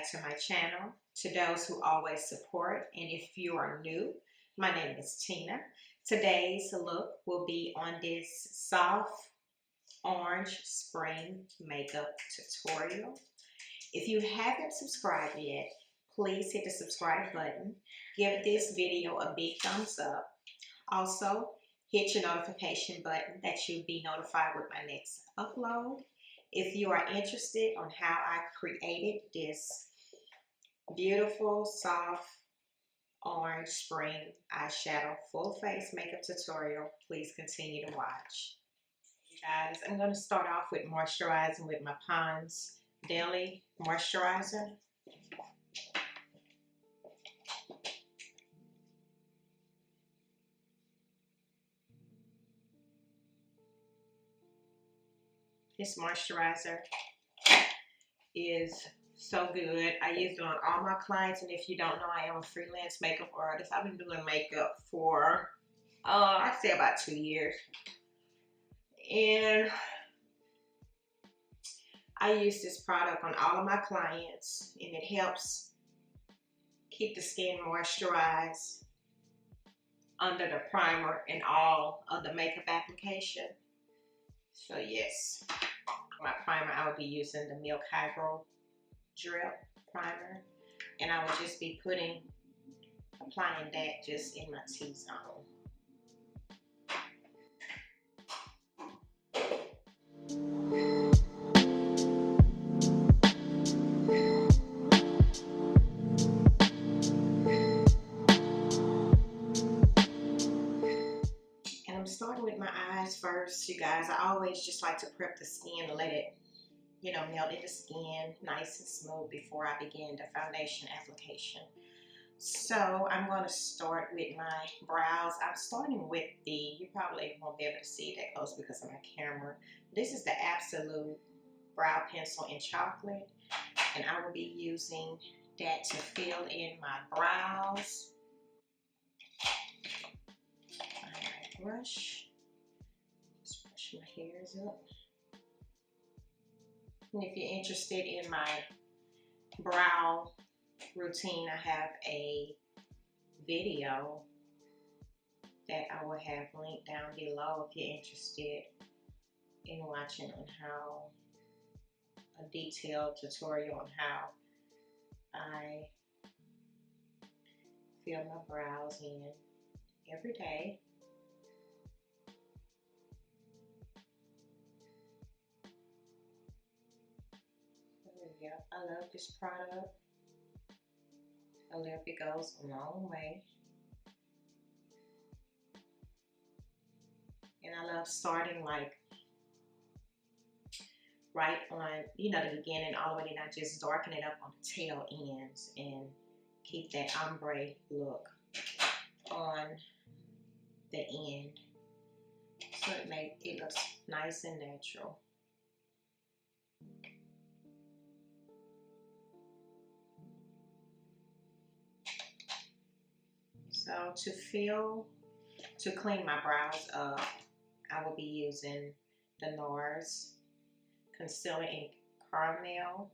back to my channel. To those who always support, and if you are new, my name is Tina. Today's look will be on this soft orange spring makeup tutorial. If you haven't subscribed yet, please hit the subscribe button. Give this video a big thumbs up. Also, hit your notification button that you'll be notified with my next upload. If you are interested on how I created this beautiful, soft, orange spring eyeshadow full face makeup tutorial, please continue to watch. You guys, I'm going to start off with moisturizing with my Pond's Daily Moisturizer. This moisturizer is so good. I use it on all my clients, and if you don't know, I am a freelance makeup artist. I've been doing makeup for, I'd say about 2 years. And I use this product on all of my clients, and it helps keep the skin moisturized under the primer and all of the makeup application. So yes, my primer, I will be using the Milk Hydro Drip Primer, and I will just be applying that just in my T-zone. And I'm starting with my eyes first, you guys. I always just like to prep the skin and let it, you know, melt in the skin nice and smooth before I begin the foundation application. So I'm going to start with my brows. I'm starting with you probably won't be able to see it that close because of my camera. This is the Absolute Brow Pencil in Chocolate, and I will be using that to fill in my brows. Find my brush. Just brush my hairs up. And if you're interested in my brow routine, I have a video that I will have linked down below if you're interested in watching on how a detailed tutorial on how I fill my brows in every day. Yeah, I love this product. I love it goes a long way. And I love starting like right on, you know, the beginning all the way down, just darken it up on the tail ends and keep that ombre look on the end. So it looks nice and natural. So to clean my brows up, I will be using the Nars Concealer in Caramel.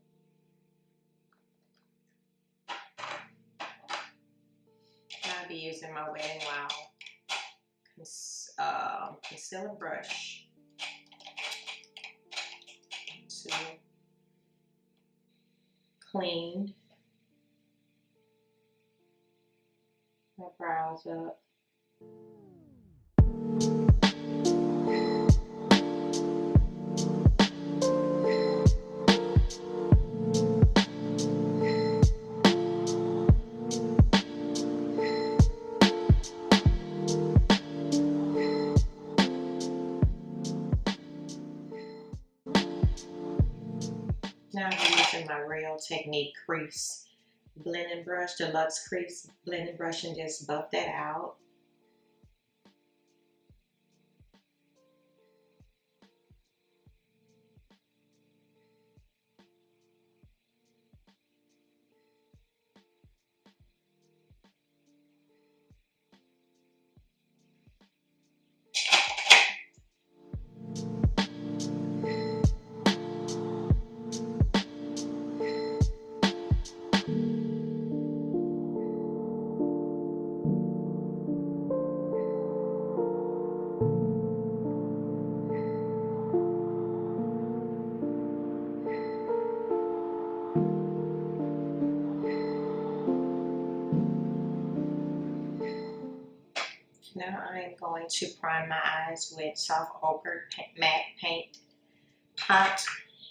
I'll be using my Wet n Wild concealer brush to clean my brows up. Now I'm using my Real Technique crease blending brush, deluxe crease blending brush, and just buff that out. Now I'm going to prime my eyes with soft ochre matte paint pot,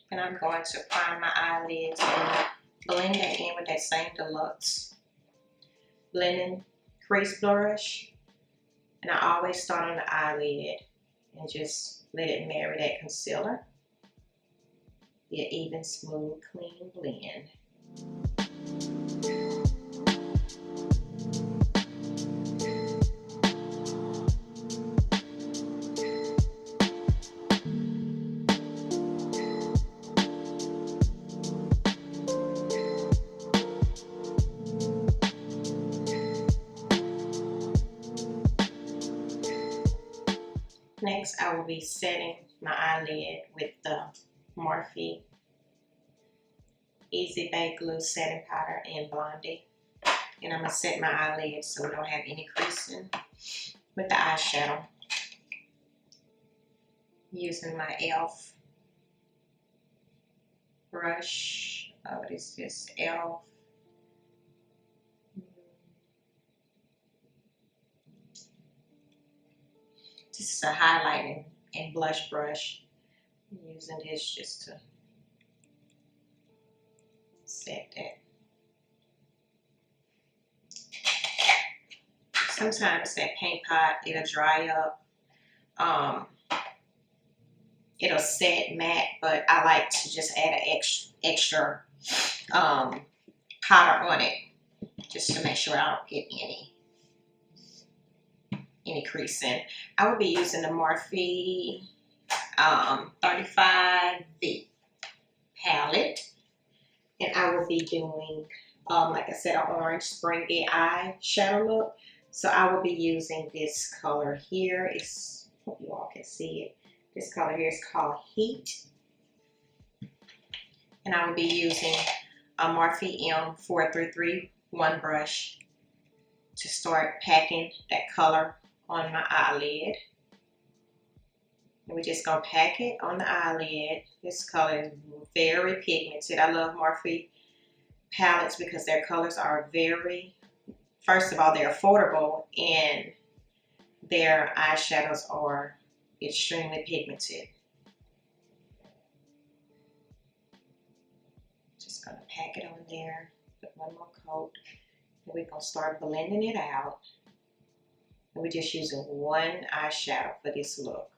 and I'm going to prime my eyelids and blend that in with that same Deluxe blending crease brush. And I always start on the eyelid and just let it marry that concealer. Be an even, smooth, clean blend. Next, I will be setting my eyelid with the Morphe Easy Bake Glue Setting Powder in Blondie. And I'm going to set my eyelids so we don't have any creasing with the eyeshadow. Using my e.l.f. brush. Oh, what is this? e.l.f. This is a highlighting and blush brush. I'm using this just to set that. Sometimes that paint pot, it'll dry up. It'll set matte, but I like to just add an extra powder on it just to make sure I don't get any creasing. I will be using the Morphe 35V palette, and I will be doing, like I said, an orange springy eyeshadow look. So I will be using this color here. It's, hope you all can see it. This color here is called Heat, and I will be using a Morphe M4331 brush to start packing that color on my eyelid. And we're just gonna pack it on the eyelid. This color is very pigmented. I love Morphe palettes because their colors are very, first of all, they're affordable, and their eyeshadows are extremely pigmented. Just gonna pack it on there, put one more coat, and we're gonna start blending it out. And we're just using one eyeshadow for this look.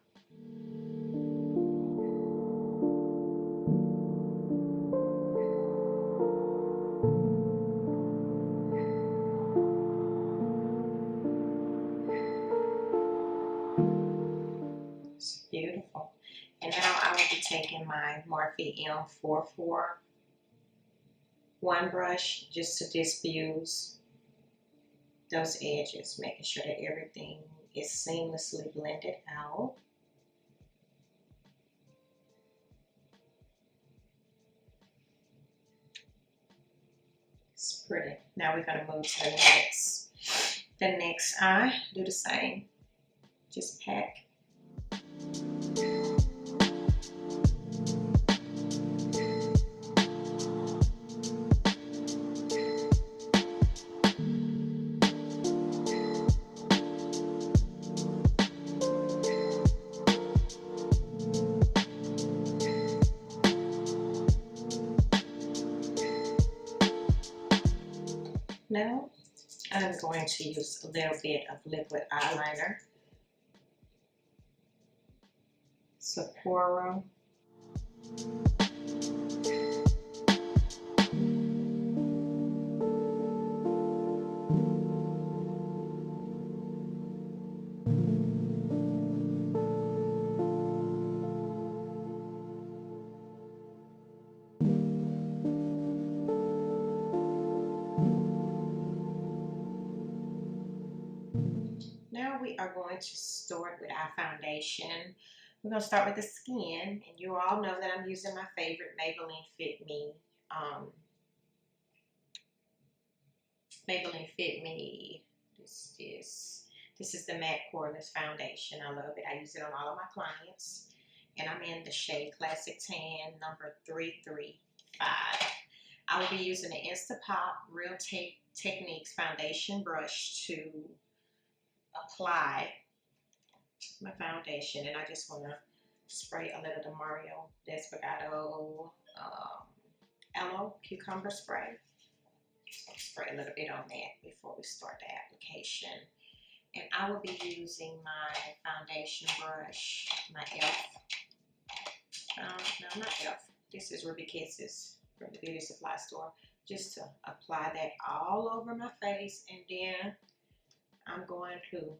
It's beautiful. And now I will be taking my Morphe M441 brush just to diffuse those edges, making sure that everything is seamlessly blended out. It's pretty. Now we're going to move to the next eye. Do the same. Just pack. Now I'm going to use a little bit of liquid eyeliner. Sephora. Now we are going to start with our foundation. We're going to start with the skin, and you all know that I'm using my favorite Maybelline Fit Me. This is the matte poreless foundation. I love it. I use it on all of my clients, and I'm in the shade Classic Tan number 335. I will be using the Instapop Real Techniques foundation brush to apply my foundation, and I just want to spray a little of the Mario Desperado Aloe Cucumber Spray. So spray a little bit on that before we start the application. And I will be using my foundation brush, my e.l.f. No, not e.l.f. This is Ruby Kisses from the beauty supply store. Just to apply that all over my face, and then I'm going to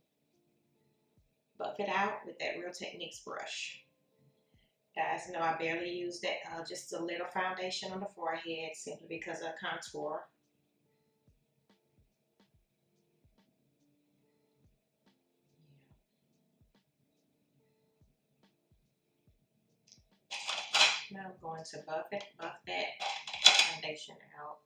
buff it out with that Real Techniques brush. Guys know I barely use that, just a little foundation on the forehead simply because of contour. Now I'm going to buff that foundation out.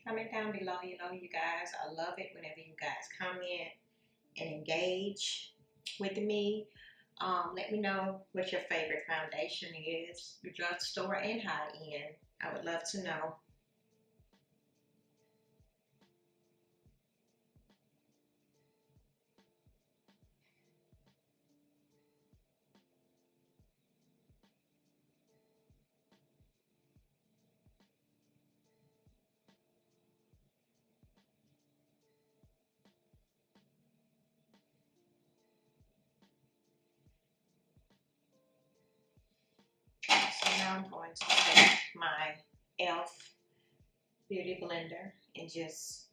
Comment down below, you guys, I love it whenever you guys comment and engage with me. Let me know what your favorite foundation is, your drugstore and high-end. I would love to know. So now I'm going to take my e.l.f. Beauty Blender and just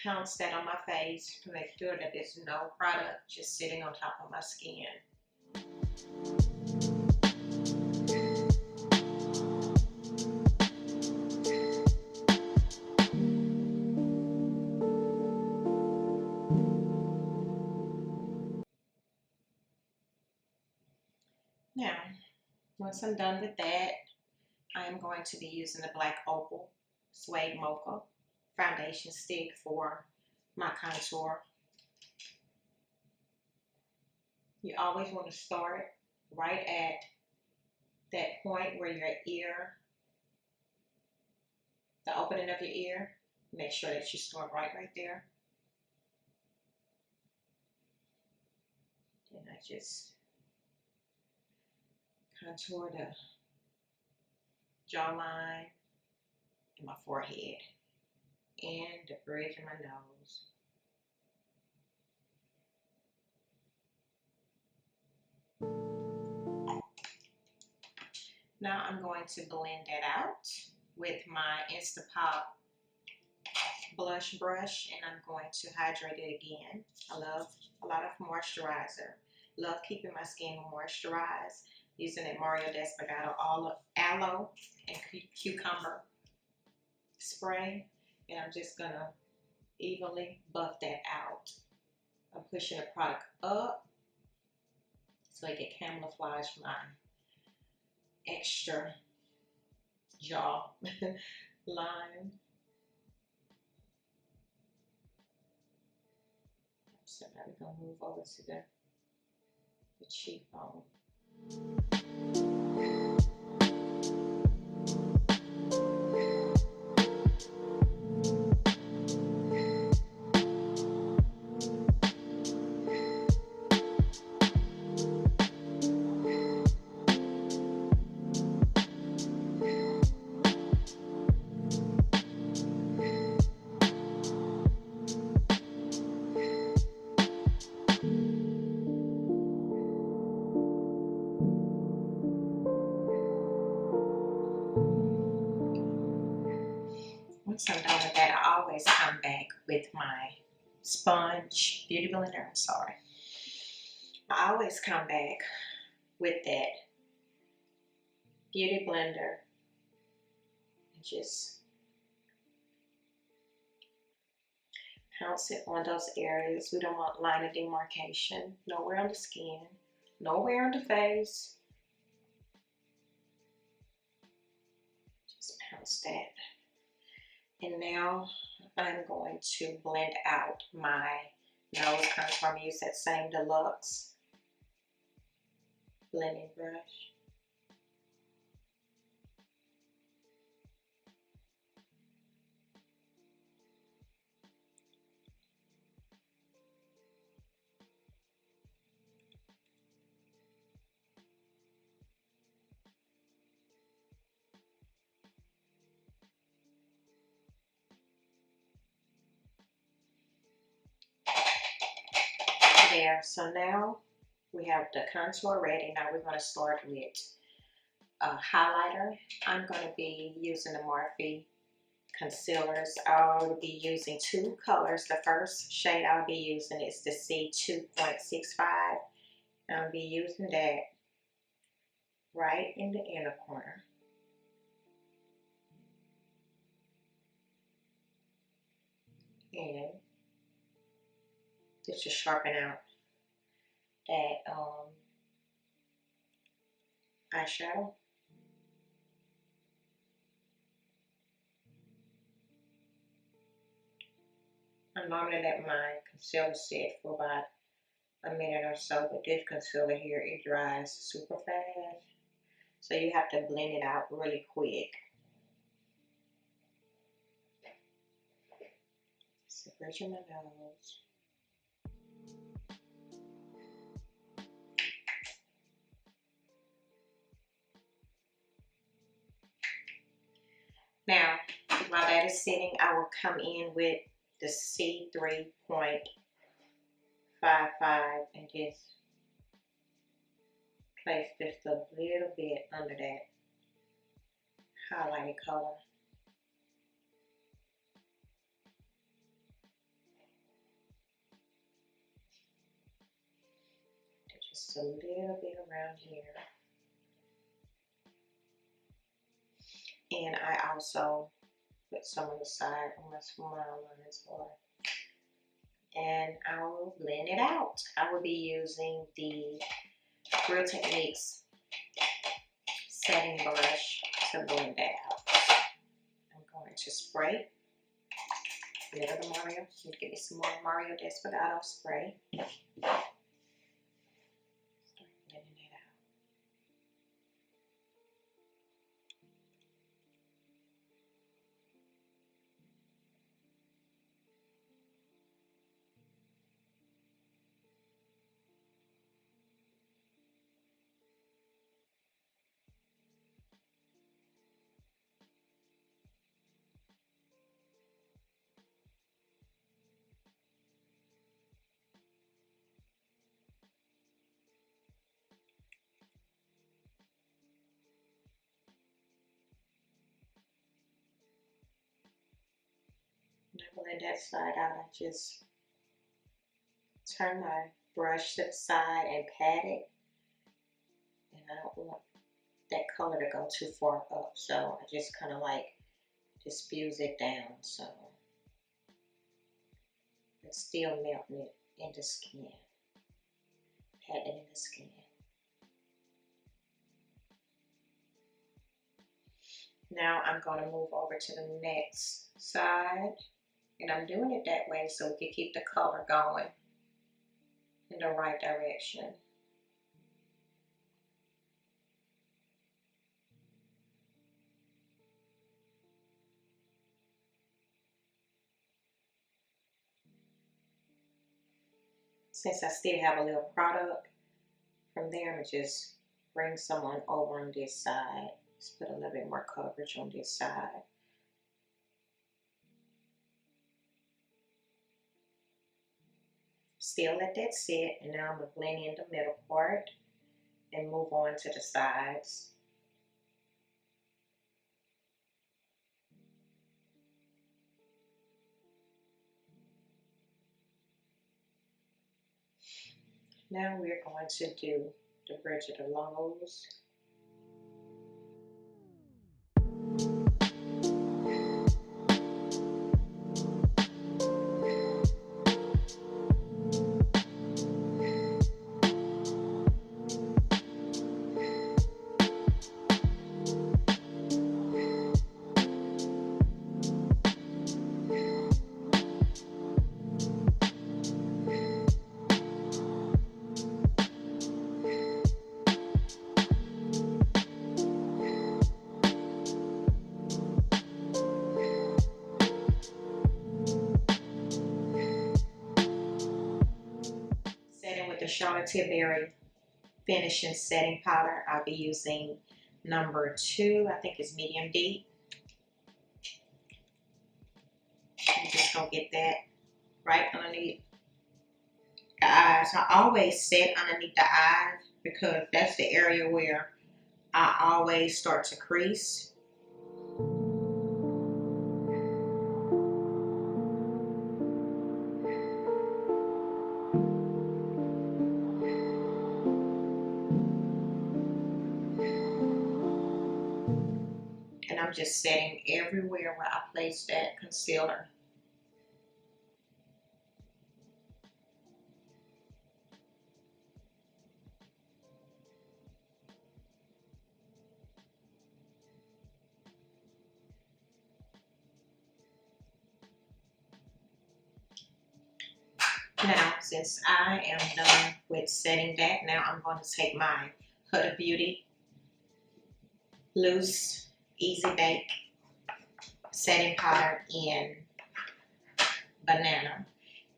pounce that on my face to make sure that there's no product just sitting on top of my skin. Now, once I'm done with that, I'm going to be using the black Opal Suede Mocha foundation stick for my contour. You always want to start right at that point where your ear, the opening of your ear, make sure that you start right there. And I just contour the jawline and my forehead and the bridge of my nose. Now I'm going to blend that out with my Instapop blush brush, and I'm going to hydrate it again. I love a lot of moisturizer. Love keeping my skin moisturized using that Mario Desperado Aloe and Cucumber spray. And I'm just gonna evenly buff that out. I'm pushing the product up so it can camouflage my extra jaw line. So now we're gonna move over to the cheekbone. Once I'm done with that, I always come back with my sponge beauty blender. I'm sorry. I always come back with that beauty blender and just pounce it on those areas. We don't want line of demarcation. Nowhere on the skin, nowhere on the face. Just pounce minimize that. And now I'm going to blend out my nose contour. I'm going to use that same deluxe blending brush. There, so now we have the contour ready. Now we're going to start with a highlighter. I'm going to be using the Morphe concealers. I'll be using two colors. The first shade I'll be using is the C2.65. I'll be using that right in the inner corner. And just to sharpen out that eyeshadow. I normally let my concealer sit for about a minute or so, but this concealer here, it dries super fast. So you have to blend it out really quick. Separate my nose. Now, while that is sitting, I will come in with the C3.55 and just place just a little bit under that highlighted color. Just a little bit around here. And I also put some on the side on my smile line as well. And I will blend it out. I will be using the Real Techniques setting brush to blend that out. I'm going to spray a little of Mario. Give me some more Mario Desperado spray. Start blending it out. When I blend that side out, I just turn my brush to the side and pat it. And I don't want that color to go too far up, so I just kind of like diffuse it down, so it's still melting it in the skin, pat it in the skin. Now I'm going to move over to the next side, and I'm doing it that way so we can keep the color going in the right direction. Since I still have a little product from there, I'm going to just bring someone over on this side. Just put a little bit more coverage on this side. Still let that sit, and now I'm going to blend in the middle part and move on to the sides. Now we're going to do the bridge of the nose. Charlotte Tilbury finishing setting powder. I'll be using number 2. I think it's medium deep. I'm just gonna get that right underneath the eyes. I always set underneath the eyes because that's the area where I always start to crease. And I'm just setting everywhere where I place that concealer. Now, since I am done with setting that, now I'm going to take my Huda Beauty Loose Easy Bake setting powder in Banana,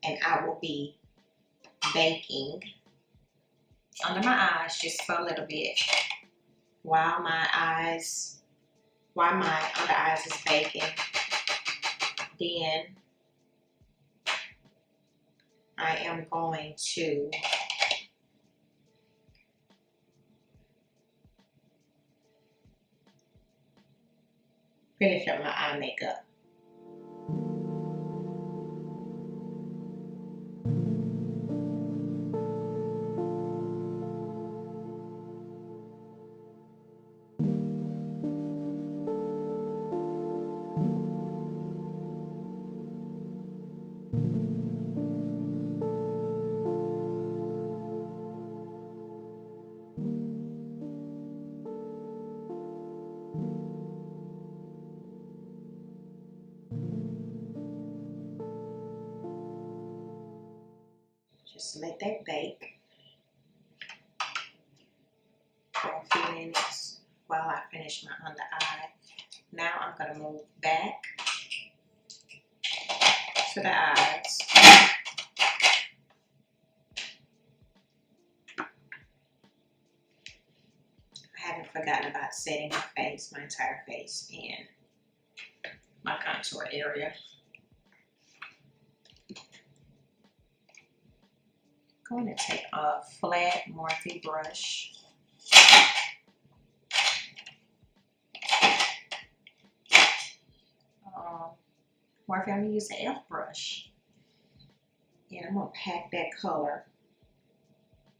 and I will be baking under my eyes just for a little bit while my under eyes is baking. Then I am going to finish up my eye makeup. Just let that bake for a few minutes while I finish my under eye. Now I'm going to move back to the eyes. I haven't forgotten about setting my face, my entire face, and my contour area. I'm going to take a flat Morphe brush. Morphe, I'm going to use an F brush. And I'm going to pack that color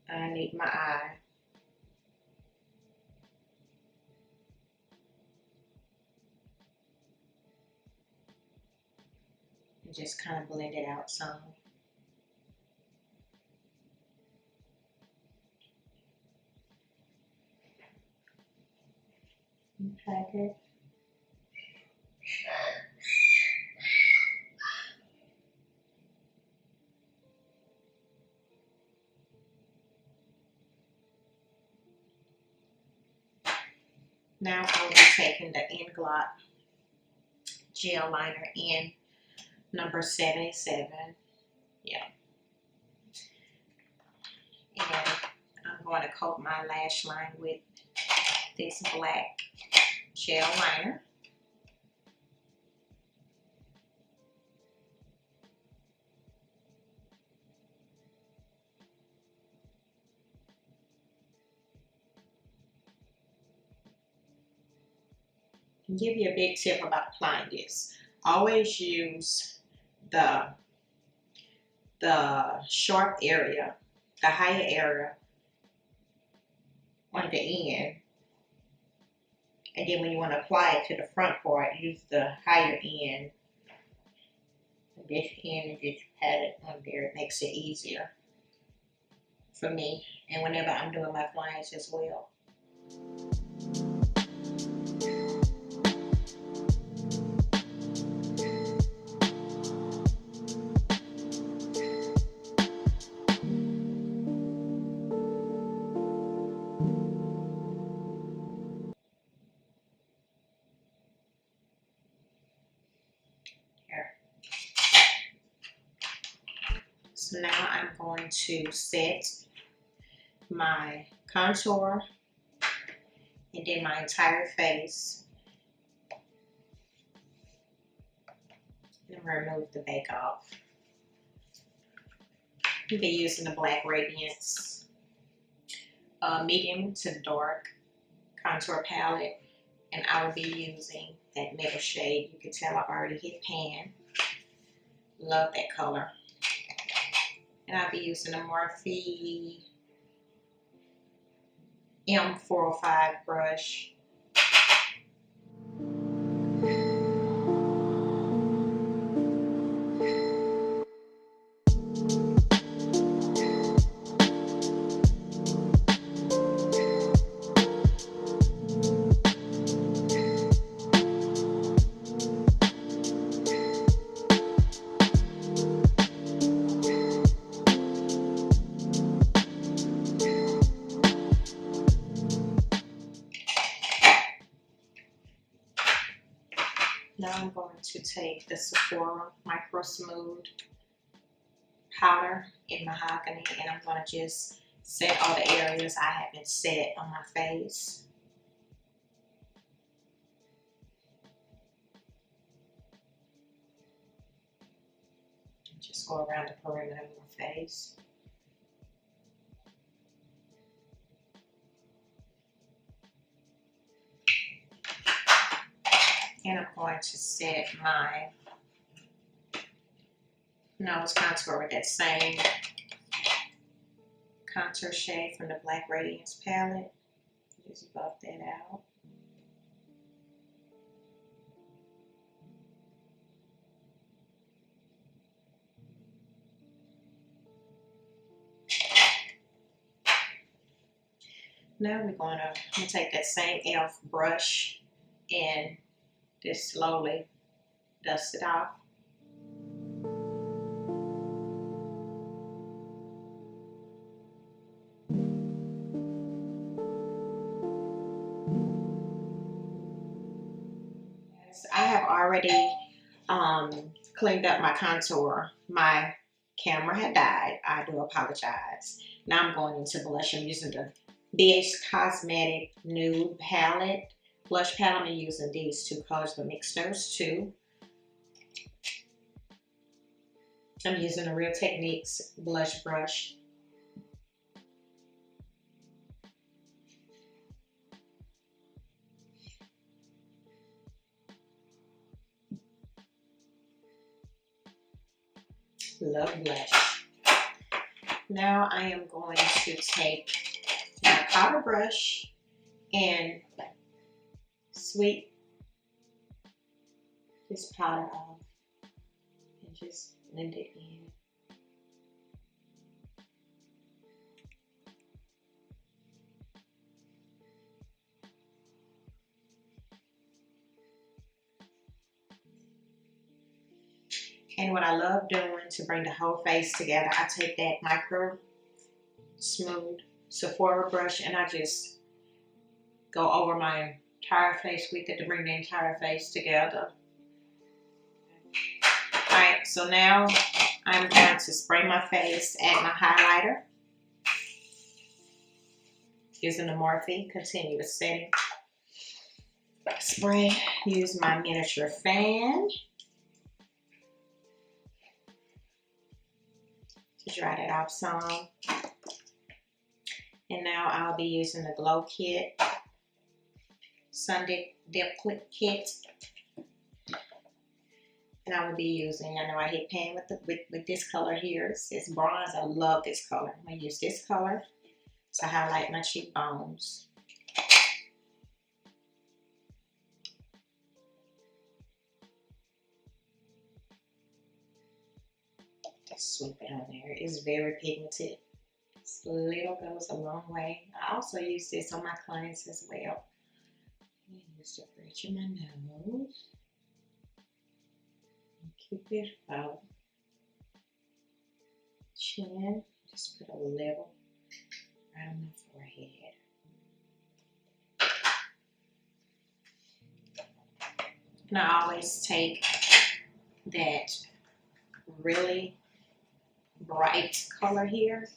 underneath my eye. And just kind of blend it out some. Pack it. Now I'll be taking the Inglot gel liner in number 77. Yeah. And I'm going to coat my lash line with this black gel liner. I'll give you a big tip about applying this. Always use the sharp area, the higher area on the end. And then when you want to apply it to the front part, use the higher end. This end and just pat it on there. It makes it easier for me. And whenever I'm doing my clients as well. So now I'm going to set my contour and then my entire face. I'm going to remove the bake off. I'll be using the Black Radiance medium to dark contour palette, and I will be using that middle shade. You can tell I've already hit pan. Love that color. And I'll be using a Morphe M405 brush. Now I'm going to take the Sephora Micro Smooth powder in Mahogany, and I'm going to just set all the areas I haven't set on my face. Just go around the perimeter of my face. And I'm going to set my nose contour with that same contour shade from the Black Radiance palette. Just buff that out. Now I'm going to take that same e.l.f. brush and just slowly dust it off. I have already cleaned up my contour. My camera had died. I do apologize. Now I'm going into blush. I'm using the BH Cosmetic Nude Palette. Blush palette. I'm using these two colors, but mix those two. I'm using the Real Techniques blush brush. Love blush. Now I am going to take my powder brush and sweep this powder off and just blend it in. And what I love doing to bring the whole face together, I take that Micro Smooth Sephora brush and I just go over my entire face with it to bring the entire face together. Alright, so now I'm going to spray my face, add my highlighter. Using the Morphe Continuous Setting Spray. Use my miniature fan to dry that off some. And now I'll be using the Glow Kit, Sun Dip Kit. And I will be using, I know I hit pan with this color here. It's bronze. I love this color. I'm going to use this color to highlight my cheekbones. Just sweep it on there. It's very pigmented. This little goes a long way. I also use this on my clients as well. I use the bridge of my nose. Keep it out. Chin. Just put a little around my forehead. And I always take that really bright color here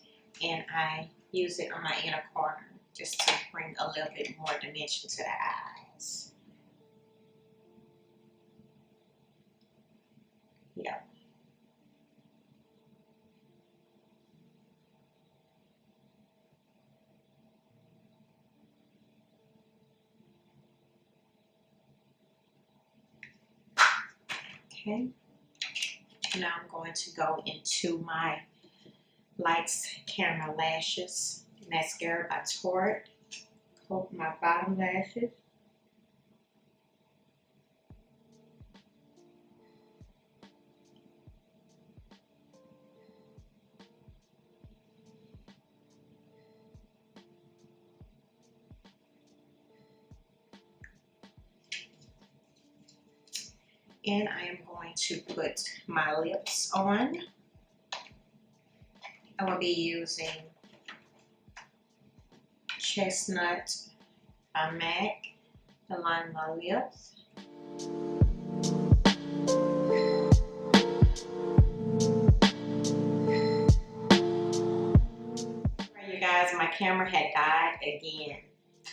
and I use it on my inner corner just to bring a little bit more dimension to the eyes. Yeah. Okay. Now I'm going to go into my Lights Camera Lashes Mascara by Tarte. Coat my bottom lashes. And I am going to put my lips on. I will be using Chestnut by MAC to line my lips. Alright, you guys, my camera had died again,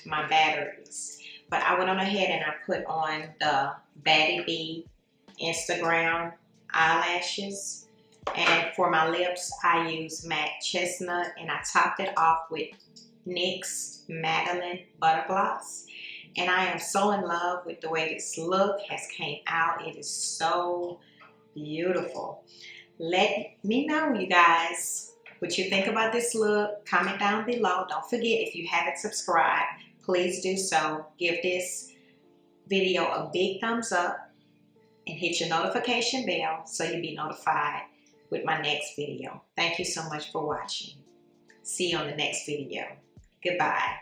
my batteries. But I went on ahead and I put on the BaddieB Instagram eyelashes. And for my lips, I use MAC Chestnut, and I topped it off with NYX Madeline Butter Gloss. And I am so in love with the way this look has came out. It is so beautiful. Let me know, you guys, what you think about this look. Comment down below. Don't forget, if you haven't subscribed, please do so. Give this video a big thumbs up and hit your notification bell so you'll be notified with my next video. Thank you so much for watching. See you on the next video. Goodbye.